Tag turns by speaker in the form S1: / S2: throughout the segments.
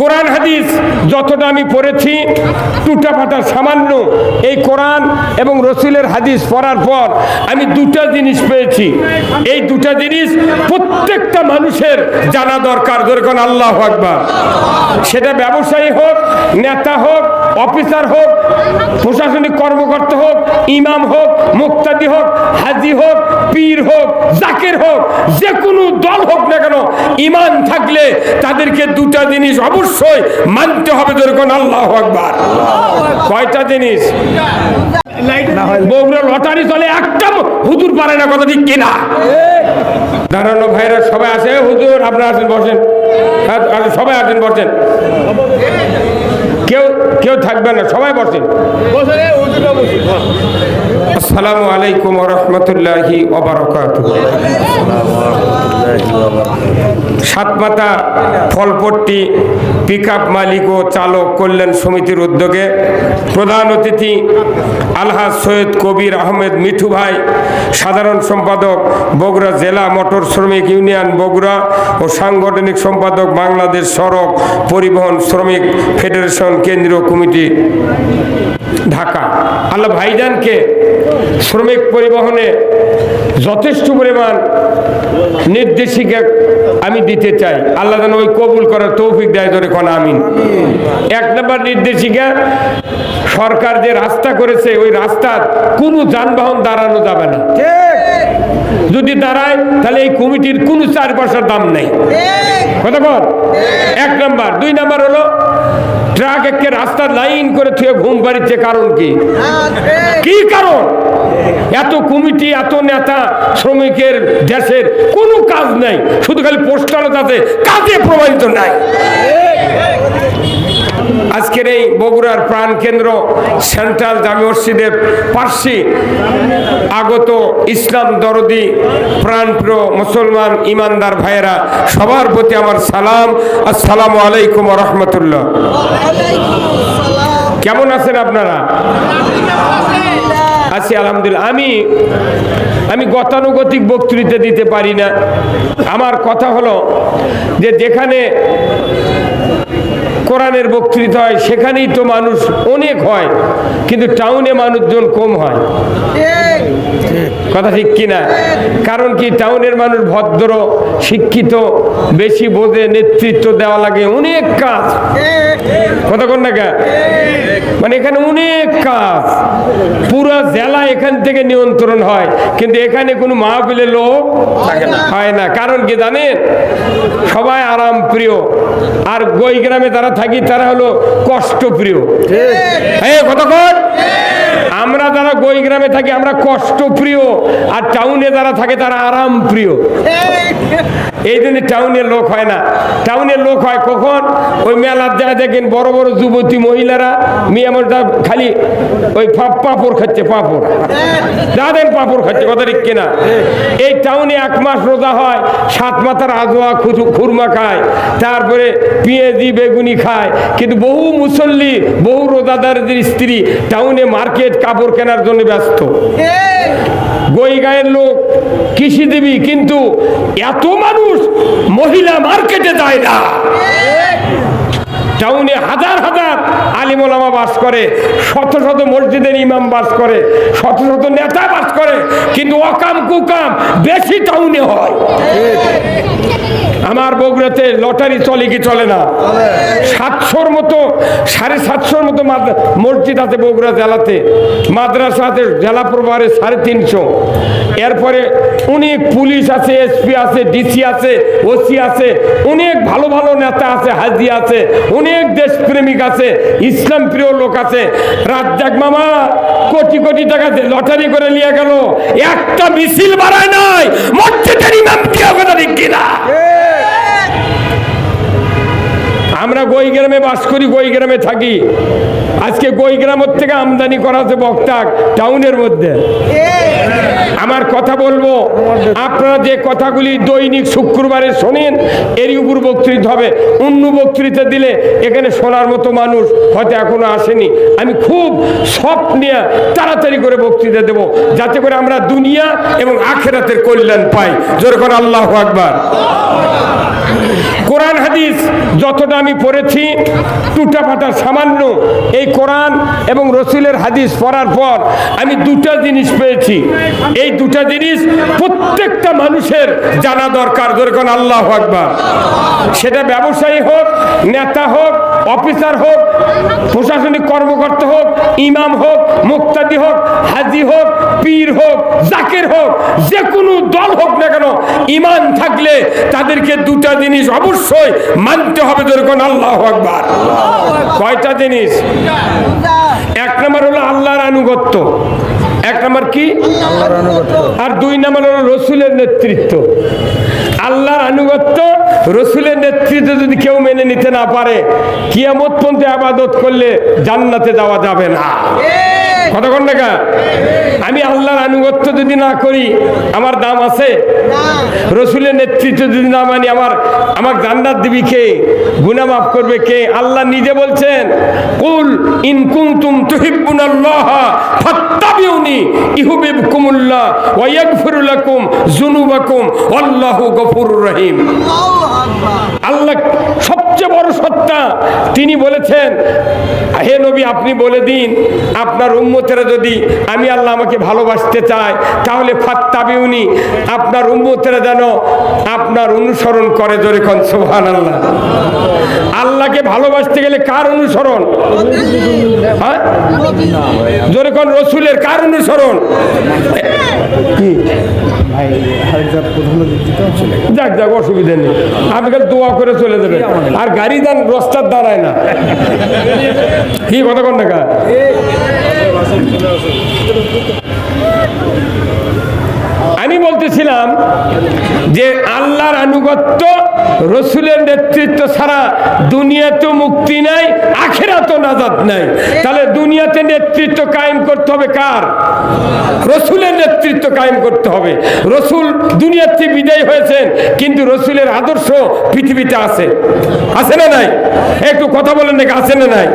S1: কোরআন হাদিস যতটা আমি পড়েছি টুটাফাটা সামান্য, এই কোরআন এবং রসুলের হাদিস পড়ার পর আমি দুটা জিনিস পেয়েছি। এই দুটা জিনিস প্রত্যেকটা মানুষের জানা দরকার। যেরকম আল্লাহু আকবার। সেটা ব্যবসায়ী হোক, নেতা হোক, অফিসার হোক, প্রশাসনিক কর্মকর্তা হোক, ইমাম হোক, মুক্তাদি হোক, হাজি হোক, পীর হোক, জাকির হোক, যে কোনো দল হোক না কেন, ঈমান থাকলে তাদেরকে দুটা জিনিস অবশ্যই মানতে হবে। যেরকম আল্লাহু আকবার। কয়টা জিনিস? বগুড়া লটারি চলে, একটা হুজুর পারে না, কথা ঠিক কিনা? দাঁড়ানো ভাইরা সবাই আছে। হুজুর আপনারা আসেন, বসেন। সবাই আসেন, বসেন। কেউ কেউ থাকবে না, সবাই বসেন। আসসালামু আলাইকুম ওয়া রাহমাতুল্লাহি ওয়া বারাকাতুহু। সাতমাতা ফলপট্টি পিকআপ মালিক ও চালক কল্যাণ সমিতির উদ্যোগে প্রধান অতিথি আলহাজ সৈয়দ কবির আহমেদ মিঠু ভাই, সাধারণ সম্পাদক বগুড়া জেলা মোটর শ্রমিক ইউনিয়ন বগুড়া ও সাংগঠনিক সম্পাদক বাংলাদেশ সড়ক পরিবহন শ্রমিক ফেডারেশন কেন্দ্রীয় কমিটি ঢাকা। আল্লাহ ভাইজানকে শ্রমিক পরিবহনে যথেষ্ট পরিমাণ নির্দেশিকা আমি দিতে চাই। আল্লাহ যেন ওই কবুল করার তৌফিক দেয়। ধরে কোন আমিন। এক নম্বর নির্দেশিকা, সরকার যে রাস্তা করেছে ওই রাস্তার কোনো যানবাহন দাঁড়ানো যাবে না। যদি দাঁড়ায় তাহলে এই কমিটির কোনো 4 পয়সার দাম নেই। কথা বল। এক নম্বর। 2 নম্বর হলো ট্রাক একে রাস্তা লাইন করে থুয়ে ঘুম পাড়িচ্ছে। কারণ কি? কি কারণ? এত কমিটি, এত নেতা, শ্রমিকের দেশের কোনো কাজ নাই, শুধু খালি পোস্টারও আছে, কাজে প্রমাণিত নাই। আজকের এই বগুড়ার প্রাণ কেন্দ্র সেন্ট্রাল জামে মসজিদের পার্শ্বে আগত ইসলাম দরদি প্রাণপ্রিয় মুসলমান ইমানদার ভাইয়েরা, সবার প্রতি আমার সালাম। আসসালামু আলাইকুম ওয়া রাহমাতুল্লাহ। কেমন আছেন আপনারা? আছি আলহামদুলিল্লাহ। আমি গতানুগতিক বক্তৃতা দিতে পারি না। আমার কথা হলো যে যেখানে কোরআনের বক্তৃতা হয় সেখানেই তো মানুষ অনেক হয়, কিন্তু টাউনে মানুষজন কম হয়। কথা ঠিক কিনা? কারণ কি? টাউনের মানুষ ভদ্র, শিক্ষিত, বেশি বোঝে, নেতৃত্ব দেওয়া লাগে, অনেক কাজ। কথা কোন না? মানে এখানে অনেক কাজ, পুরো জেলা এখান থেকে নিয়ন্ত্রণ হয়, কিন্তু এখানে কোনো মাহফিলের লোক হয় না। কারণ কি জানেন? সবাই আরাম প্রিয়, আর গই গ্রামে যারা থাকি তারা হলো কষ্ট প্রিয়। কতক্ষণ? আমরা যারা গই গ্রামে থাকি আমরা কষ্ট প্রিয়, আর টাউনে যারা থাকে তারা আরাম প্রিয়। এই জন্য টাউনের লোক হয় না। টাউনের লোক হয় কখন? ওই মেলার যা দেখেন বড় বড় যুবতী মহিলারা মিয়ামরদা খালি ওই পাপড় খাচ্ছে, পাপড় যাদের পাপড় খাচ্ছে। কথা ঠিক কিনা? এই টাউনে 1 মাস রোজা হয়, 7 মাথার আজোয়া খুরমা খায়, তারপরে পেঁয়াজি বেগুনি খায়, কিন্তু বহু মুসল্লি, বহু রোজাদারদের স্ত্রী টাউনে মার্কেট কাপড় কেনার জন্য ব্যস্ত। গই গায়ের লোক কৃষিজীবী, কিন্তু এত মানুষ মহিলা মার্কেটে যায় না। টাউনে হাজার হাজার আলিম ওলামা বাস করে, শত শত মসজিদের ইমাম বাস করে, শত শত নেতা বাস করে, কিন্তু অকাম কুকাম বেশি টাউনে হয়। আমার বগুড়াতে লটারি চলে কি চলে না? 700-র মতো, 750-র মতো মসজিদ আছে বগুড়া জেলাতে, মাদ্রাসা আছে জেলা প্রভারে 350। এরপরে অনেক পুলিশ আছে, এসপি আছে, ডিসি আছে, ওসি আছে, অনেক ভালো ভালো নেতা আছে, হাজি আছে, অনেক দেশপ্রেমিক আছে, ইসলাম প্রিয় লোক আছে। রাজ্জাক মামা কোটি কোটি টাকা লটারি করে নিয়ে গেল, একটা মিছিল বাড়ায় নাই, মসজিদের ইমাম দিয়ে। কথা ঠিক কিনা? আমরা গই গ্রামে বাস করি, গই গ্রামে থাকি। আজকে গই গ্রামের থেকে আমদানি করা হচ্ছে বক্তা টাউনের মধ্যে। আমার কথা বলবো, আপনারা যে কথাগুলি দৈনিক শুক্রবারে শোনেন এরই উপর বক্তৃতা হবে। অন্য বক্তৃতা দিলে এখানে শোনার মতো মানুষ হয়তো এখনো আসেনি। আমি খুব সব নিয়ে তাড়াতাড়ি করে বক্তৃতা দেব, যাতে করে আমরা দুনিয়া এবং আখিরাতের কল্যাণ পাই। যেরকম আল্লাহু আকবার। কোরআন কোরআন হাদিস যতটা আমি পড়েছি টুটাফাটা সামান্য এই কোরআন এবং রসুলের হাদিস পড়ার পর আমি দুটা জিনিস পেয়েছি। এই দুটা জিনিস প্রত্যেকটা মানুষের জানা দরকার। যেরকম আল্লাহু আকবার। সেটা ব্যবসায়ী হোক, নেতা হোক, অফিসার হোক, প্রশাসনিক কর্মকর্তা হোক, ইমাম হোক, মুক্তাদি হোক, হাজি হোক, পীর হোক, জাকির হোক, যে কোনো দল হোক না কেন, ঈমান থাকলে তাদেরকে দুটা জিনিস অবশ্যই মানতে হবে। যেরকম আল্লাহু আকবার। কয়টা জিনিস? এক নম্বর হলো আল্লাহর আনুগত্য। এক নম্বর কি? আল্লাহর আনুগত্য। আর দুই নম্বর হলো রসুলের নেতৃত্ব। আল্লাহর আনুগত্য, রসুলের নেতৃত্ব যদি কেউ মেনে নিতে না পারে, কিয়ামত পর্যন্ত ইবাদত করলে জান্নাতে যাওয়া যাবে না। কতক্ষণ টাকা? আমি আল্লাহর আনুগত্য যদি না করি আমার দাম আছে? রসুলের নেতৃত্ব যদি না মানি আমার জান্নাত দিবি কে? গুনাহ মাফ করবে কে? আল্লাহ নিজে বলছেন, কুল ইন কুনতুম তুহিব্বুনাল্লাহ ফাত্তাবিউনি ইউহিব্বুকুমুল্লাহ ওয়া ইয়াগফিরু লাকুম যুনুবাকুম আল্লাহু গফুরুর রহিম। আল্লাহ সবচেয়ে বড় সত্তা। তিনি বলেছেন, হে নবী আপনি বলে দিন আপনার উম্মতেরা যদি আমি আল্লাহ আমাকে ভালোবাসতে চায় তাহলে ফাত্তাবিউনি, আপনার উম্মতেরা যেন আপনার অনুসরণ করে। জোরে কোন সুবহানাল্লাহ। আল্লাহকে ভালোবাসতে গেলে কার অনুসরণ? হ্যাঁ, জোরে কোন রসুলের। কার অনুসরণ? যাক যাক, অসুবিধা নেই, আপনি কাল দোয়া করে চলে যাবেন। আর গাড়ি দান রাস্তার দাঁড়ায় না। কি কথা কন না? আমি বলতেছিলাম যে আল্লাহর আনুগত্য, রসুলের নেতৃত্ব ছাড়া দুনিয়াতেও মুক্তি নাই, আখিরাতেও নাজাত নাই। তাহলে দুনিয়াতে নেতৃত্ব কায়েম করতে হবে কার? রসুলের নেতৃত্ব কায়েম করতে হবে। রসুল দুনিয়াতে বিদায় হয়েছেন, কিন্তু রসুলের আদর্শ পৃথিবীতে আছে। আছে না নাই? একটু কথা বলেন নাকি? আছে না নাই?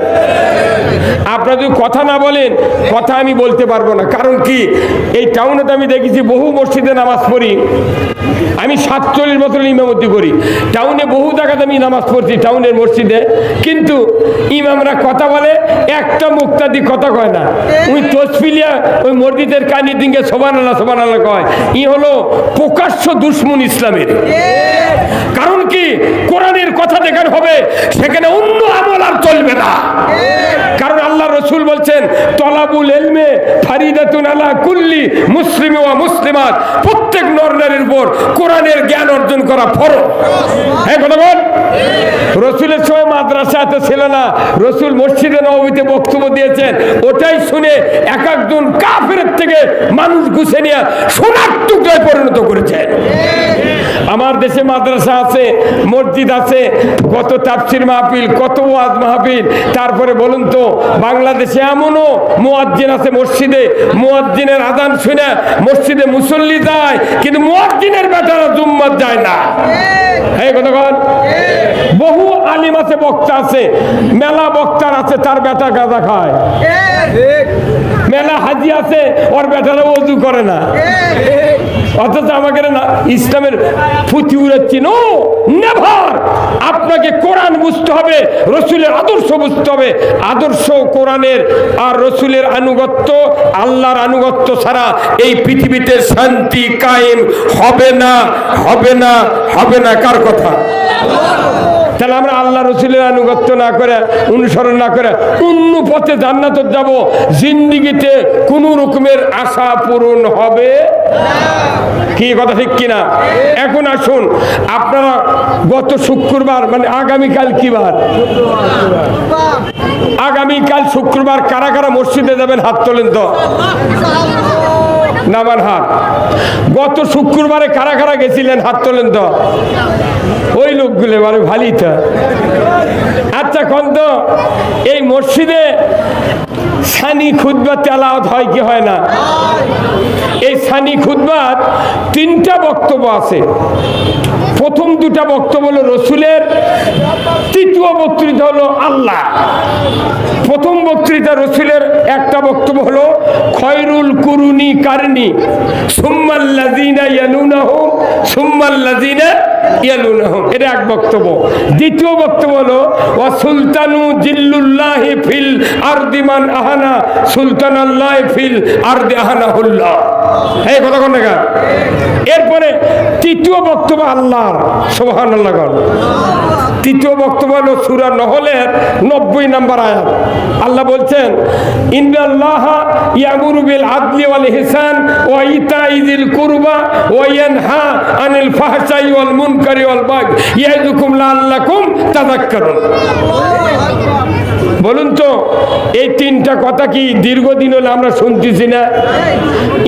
S1: আপনারা যদি কথা না বলেন, কথা আমি বলতে পারবো না। কারণ কি, এই টাউনেতে আমি দেখেছি বহু মসজিদে নামাজ পড়ি। আমি 47 বছর ইমামতি করি। টাউনে বহু জায়গাতে আমি নামাজ পড়ছি, টাউনের মসজিদে। কিন্তু ইমামরা কথা বলে, একটা মুক্তাদি কথা কয় না। ওই তসফিলিয়া ওই মসজিদের কানি দিকে সুবহানাল্লাহ সুবহানাল্লাহ কয়। ই হলো প্রকাশ্য দুশমন ইসলামের। কারণ কি, কোরআনের কথা যেখানে হবে সেখানে অন্য আমল আর চলবে না। কারণ আল্লাহ রসুল বলছেন, তলাবুল ইলমে ফারিদাতুন আলা কুল্লি মুসলিম ওয়া মুসলিমাত। প্রত্যেক নর নারীর উপর কোরআনের জ্ঞান অর্জন করা ফরজ। হ্যাঁ কথা বল। রসুলের সময় মাদ্রাসাতে ছিল না, রসুল মসজিদে নববীতে বক্তব্য দিয়েছেন। ওটাই শুনে এক একজন কাফেরের থেকে মানুষ গুছিয়ে নিয়ে সোনার টুকরায় পরিণত করেছে। আমার দেশে মাদ্রাসা আছে, মসজিদ আছে, কত তাফসির মাহফিল, কত ওয়াজ মাহফিল। তারপরে বলুন তো, বাংলাদেশে এমনও মুয়াজ্জিন আছে মসজিদে, মুয়াজ্জিনের আযান শুনে মসজিদে মুসল্লি যায়, কিন্তু মুয়াজ্জিনের বেটারা জুম্মাত যায় না। এই কতক্ষণ? বহু আলিম আছে, বক্তা আছে, মেলা বক্তার আছে, তার বেটা গাঁজা খায়। মেলা হাজি আছে, ওর বেটারা ওযু করে না। অথচ আমাকে না ইসলামের ফুটি উড়াচ্ছি। No, never. আপনাকে কোরআন বুঝতে হবে, রসুলের আদর্শ বুঝতে হবে। আদর্শ কোরআনের আর রসুলের আনুগত্য, আল্লাহর আনুগত্য ছাড়া এই পৃথিবীতে শান্তি কায়েম হবে না, হবে না, হবে না। কার কথা? তাহলে আমরা আল্লাহ রসুলের আনুগত্য না করে, অনুসরণ না করে অন্য পথে জান্নাতে যাব, জিন্দিগিতে কোনো রকমের আশা পূরণ হবে কি? কথা ঠিক কিনা? এখন আসুন, আপনারা গত শুক্রবার মানে আগামীকাল কি বার? আগামীকাল শুক্রবার কারা কারা মসজিদে যাবেন হাত তোলেন তো। নামান হাত। গত শুক্রবারে কারা কারা গেছিলেন হাত তোলেন তো। ওই লোকগুলো মানে ভালোই তো। আচ্ছা কোন তো এই মসজিদে সানি খুতবা তেলাওয়াত হয় কি হয় না? এই সানি খুতবার 3টা বক্তব্য আছে। প্রথম 2টা বক্তব্য হলো রসুলের, তৃতীয় বক্তৃতা হলো আল্লাহ। প্রথম বক্তৃতা রসুলের একটা বক্তব্য হলো খয়রুল কুরুনি কারনি সুম্মাল্লাযিনা ইয়ালুনাহুম সুম্মাল্লাযিনা ইয়ালুনহুম, এটা এক বক্তব্য। দ্বিতীয় বক্তব্য হলো ওয়া সুলতানু জিল্লুল্লাহি ফিল আরদি মান আহানা সুলতানাল্লাহি ফিল আরদি আহানাহুল্লাহ। এই কথা কোন জায়গা? এরপরে তৃতীয় বক্তব্য আল্লাহর, সুবহানাল্লাহ। তৃতীয় বক্তব্য হলো সূরা নহলের 90 নম্বর আয়াত। আল্লাহ বলছেন ইন্নাল্লাহা ইয়ামুরু বিল আদলি ওয়াল ইহসান ওয়া ইতাইযিল কুরবা ওয়া ইয়ানহা আনিল ফাহশাই ওয়াল মুনকারি ওয়াল বাগই ইয়াইযুকুম লাআল্লাকুম তাযাক্কারুন। বলুন তো এই তিনটা কথা কি দীর্ঘদিন হলো আমরা শুনতেছি না?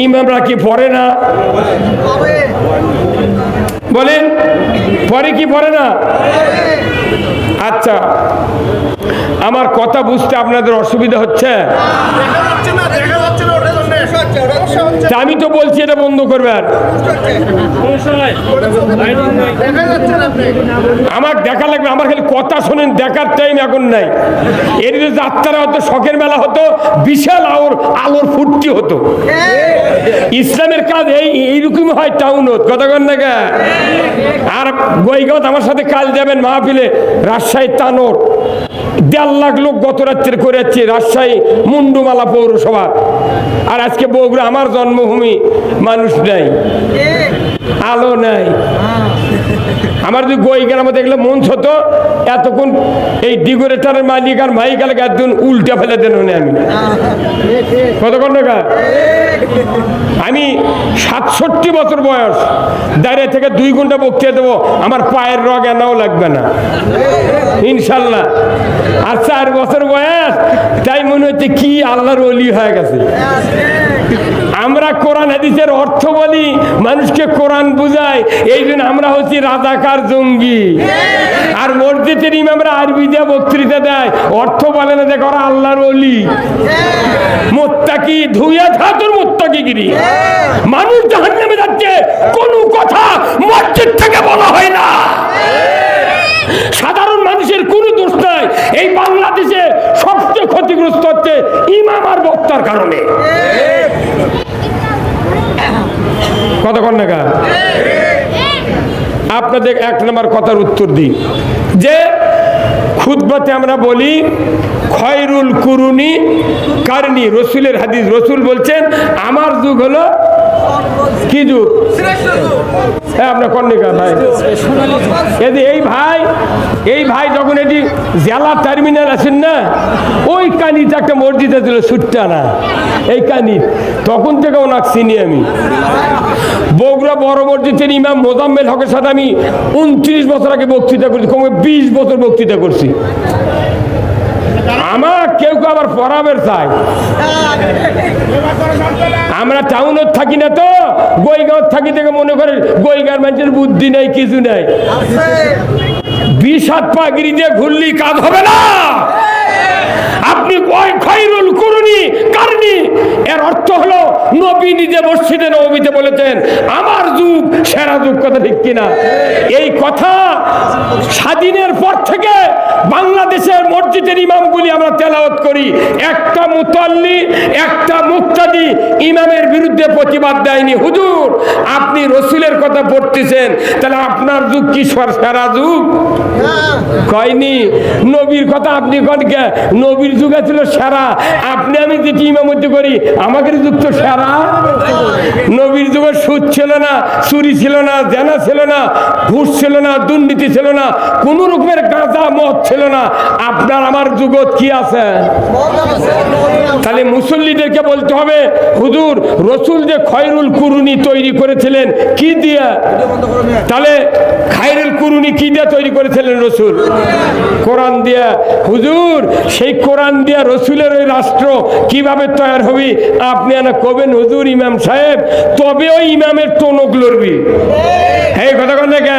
S1: ইমামরা কি পড়ে না? বলেন পরে কি পড়ে না? আচ্ছা, আমার কথা বুঝতে আপনাদের অসুবিধা হচ্ছে? আমি তো বলছি এটা বন্ধ করবেন। আমার দেখা লাগবে, আমার খালি কথা শোনেন, দেখার টাইম এখন নাই। এর যে যাত্রা হতো, শখের মেলা হতো, বিশাল আলোর ফুর্তি হতো। ইসলামের কাজ এইরকম হয় টাউনত, কথা কন না? আর গোয়গাঁও আমার সাথে কাল যাবেন মাহফিলে, রাজশাহী তানোর 1.5 লাখ লোক গত রাত্রে করে যাচ্ছে রাজশাহী মুন্ডুমালা পৌরসভা। আর আজকে বগুড়া আমার জন্মভূমি, মানুষ নাই, আলো নাই। আমার যদি গোয়গ্রামে মধ্যে দেখলে মন হতো এতক্ষণ এই ডিগোরেটারের মালিক আর মাইকালকে একদিন উল্টা ফেলে দেন আমি। কতক্ষণ টাকা? আমি 67 বছর বয়স, দাঁড়িয়ে থেকে 2 ঘন্টা বক্তৃতা দেবো, আমার পায়ের রগ এনাও লাগবে না ইনশাল্লাহ। আর 4 বছর বয়স, তাই মনে হচ্ছে কি আল্লাহর ওলি হয়ে গেছে। আমরা কোরআন হাদিসের অর্থ বলি, মানুষকে কোরআন বুঝাই, এই জন্য আমরা হচ্ছি রাজাকার জঙ্গি। আর মসজিদের ইমামরা আরবি দিয়ে বক্তৃতা দেয়, অর্থ বলে না, দেখ ওরা আল্লাহর ওলি। মুত্তাকি ধুইয়া থা তোর মুত্তাকিগিরি। মানুষ জাহান্নামে যাচ্ছে, কোনো কথা মসজিদ থেকে বলা হয় না। সাধারণ মানুষের কোনো দোষ নাই। এই বাংলাদেশে সবচেয়ে ক্ষতিগ্রস্ত হচ্ছে ইমাম আর বক্তার কারণে। কতক্ষণ নাগা আপনাদের 1 নম্বর কথার উত্তর দিই যে খুতবাতে আমরা বলি খয়রুল কুরুনি কারনি, রসুলের হাদিস। রসুল বলছেন আমার যুগ হলো কি যুগ? হ্যাঁ, আপনার কর্ণিকা ভাই, এই ভাই যখন এটি জেলা টার্মিনাল আছেন না, ওই কানিতে একটা মসজিদ ছিল সুট্টা না, এই কানি, তখন থেকে ওনাকে চিনি আমি। বগুড়া বড় মসজিদের ইমাম মোজাম্মেল হকের সাথে আমি 29 বছর আগে বক্তৃতা করছি, কমে 20 বছর বক্তৃতা করছি। আমার কেউ আবার পড়াবের চাই। আমরা টাউনত থাকি না তো, গোয়গাঁও থাকি থেকে মনে করে গোয়গাঁর মানুষের বুদ্ধি নেই, কিছু নেই। 20 হাত পাগড়ি দিয়ে ঘুরলি কাজ হবে না। আপনি খয়রুল কুরুনি কারনি, এর অর্থ হলো নবী নিজে মসজিদে নববীতে বলেছেন আমার যুগ সেরা যুগ। কথা ঠিক কিনা? এই কথা স্বাধীনের পর থেকে বাংলাদেশের মসজিদের ইমামগুলি আমরা তেলাওয়াত করি, একটা মুতাল্লি একটা মুক্তাদি ইমামের বিরুদ্ধে প্রতিবাদ দেয়নি। হুজুর আপনি রসুলের কথা পড়তেছেন, তাহলে আপনার যুগ কি সেরা যুগ? কয়নি। নবীর কথা আপনি কনকে, নবীর যুগ ছিল সেরা। আপনি আমি যেটি ইমামতি করি, আমাদের যুগ তো সেরা। নবীর যুগে সুদ ছিল না, চুরি ছিল না, জেনা ছিল না, ঘুষ ছিল না, দুর্নীতি ছিল না, কোন রকমের গাঁজা মদ ছিল না। আপনার আমার যুগত কি আছে? তাহলে মুসল্লিদেরকে বলতে হবে হুজুর রসুল যে খয়রুল কুরুনি তৈরি করেছিলেন কি দিয়া? তাহলে খায়রুল কুরুনি কি দিয়া তৈরি করেছিলেন রসুল? কোরআন দিয়া। হুজুর সেই কোরআন দিয়া রসুলের ওই রাষ্ট্র কিভাবে তৈরি হবে আপনি না কবেন হুজুর ইমাম সাহেব, তবে ওই ইমামের টনক লড়বি। এই কথা কথা